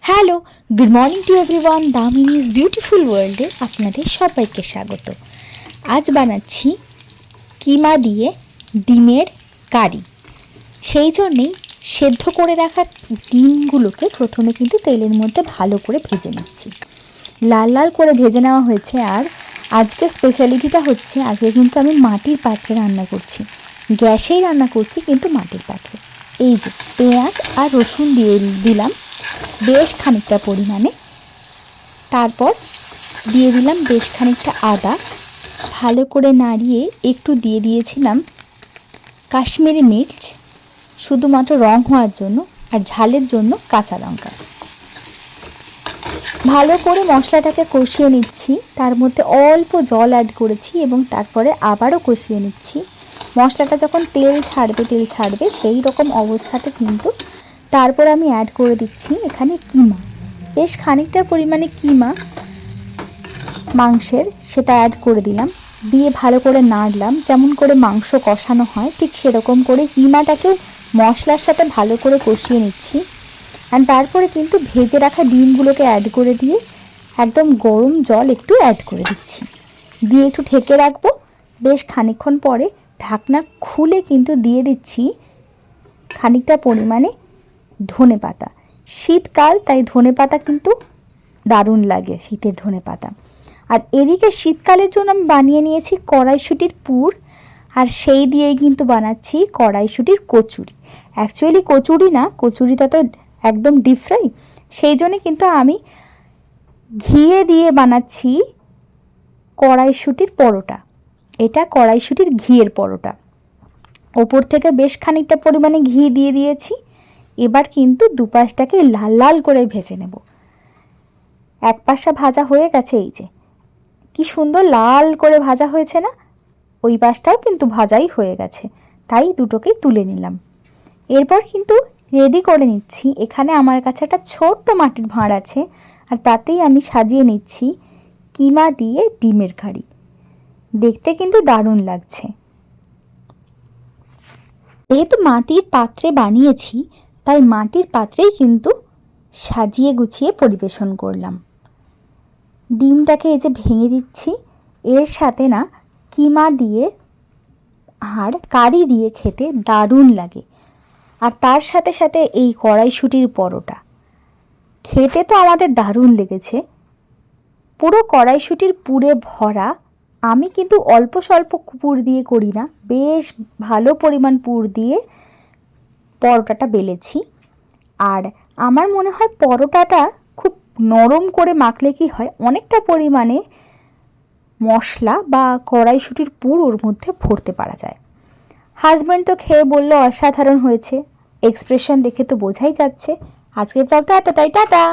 Hello, good morning to everyone. Damini's beautiful ওয়ার্ল্ডে আপনাদের সবাইকে স্বাগত। আজ বানাচ্ছি কিমা দিয়ে ডিমের কারি। সেই জন্যেই সেদ্ধ করে রাখা ডিমগুলোকে প্রথমে কিন্তু তেলের মধ্যে ভালো করে ভেজে নিচ্ছি। লাল লাল করে ভেজে নেওয়া হয়েছে। আর আজকে স্পেশালিটিটা হচ্ছে, আজকে কিন্তু আমি মাটির পাত্রে রান্না করছি। গ্যাসেই রান্না করছি কিন্তু মাটির পাত্রে। এই যে পেঁয়াজ আর রসুন দিয়ে দিলাম বেশ খানিকটা পরিমাণে, তারপর দিয়ে দিলাম বেশ খানিকটা আদা, ভালো করে নাড়িয়ে একটু দিয়ে দিয়েছিলাম কাশ্মীরি মির্চ শুধুমাত্র রং হওয়ার জন্য, আর ঝালের জন্য কাঁচা লঙ্কা। ভালো করে মশলাটাকে কষিয়ে নিচ্ছি, তার মধ্যে অল্প জল অ্যাড করেছি এবং তারপরে আবারও কষিয়ে নিচ্ছি। মশলাটা যখন তেল ছাড়বে সেই রকম অবস্থাতে কিন্তু তারপর আমি অ্যাড করে দিচ্ছি এখানে কিমা। বেশ খানিকটা পরিমাণে কিমা মাংসের, সেটা অ্যাড করে দিলাম। দিয়ে ভালো করে নাড়লাম, যেমন করে মাংস কষানো হয় ঠিক সেরকম করে কিমাটাকেও মশলার সাথে ভালো করে কষিয়ে নিচ্ছি। আর তারপরে কিন্তু ভেজে রাখা ডিমগুলোকে অ্যাড করে দিয়ে একদম গরম জল একটু অ্যাড করে দিচ্ছি, দিয়ে একটু ঢেকে রাখবো। বেশ খানিকক্ষণ পরে ঢাকনা খুলে কিন্তু দিয়ে দিচ্ছি খানিকটা পরিমাণে ধনেপাতা। শীতকাল, তাই ধনেপাতা কিন্তু দারুণ লাগে, শীতের ধনেপাতা। আর এদিকে শীতকালের জন্য আমি বানিয়ে নিয়েছি কড়াইশুঁটির পুর, আর সেই দিয়েই কিন্তু বানাচ্ছি কড়াইশুঁটির কচুরি। অ্যাকচুয়ালি কচুরি না, কচুরিটা তো একদম ডিপ ফ্রাই, সেই জন্যে কিন্তু আমি ঘিয়ে দিয়ে বানাচ্ছি কড়াইশুঁটির পরোটা। এটা কড়াইশুঁটির ঘিয়ের পরোটা। ওপর থেকে বেশ খানিকটা পরিমাণে ঘি দিয়ে দিয়েছি। এবার কিন্তু দুপাশটাকে লাল লাল করে ভেজে নেব। এক পাশটা ভাজা হয়ে গেছে, এই যে কি সুন্দর লাল করে ভাজা হয়েছে না? ওই পাশটাও কিন্তু ভাজাই হয়ে গেছে, তাই দুটোকেই তুলে নিলাম। এরপর কিন্তু রেডি করে নিচ্ছি। এখানে আমার কাছে একটা ছোট্ট মাটির ভাঁড় আছে, আর তাতেই আমি সাজিয়ে নিচ্ছি কিমা দিয়ে ডিমের কারি। দেখতে কিন্তু দারুণ লাগছে। যেহেতু মাটির পাত্রে বানিয়েছি, তাই মাটির পাত্রেই কিন্তু সাজিয়ে গুছিয়ে পরিবেশন করলাম। ডিমটাকে এই যে ভেঙে দিচ্ছি। এর সাথে না কিমা দিয়ে আর কারি দিয়ে খেতে দারুণ লাগে। আর তার সাথে সাথে এই কড়াইশুঁটির পরোটা খেতে তো আমাদের দারুণ লেগেছে। পুরো কড়াইশুঁটির পুরে ভরা। আমি কিন্তু অল্প স্বল্প পুর দিয়ে করি না, বেশ ভালো পরিমাণ পুর দিয়ে পরোটাটা বেলেছি। আর আমার মনে হয় পরোটাটা খুব নরম করে মাখলে কি হয়, অনেকটা পরিমাণে মশলা বা কড়াইশুঁটির পুর ওর মধ্যে ভরতে পারা যায়। হাজব্যান্ড তো খেয়ে বলল অসাধারণ হয়েছে, এক্সপ্রেশন দেখে তো বোঝাই যাচ্ছে। আজকের ব্লগটা এতটাই, টাটা।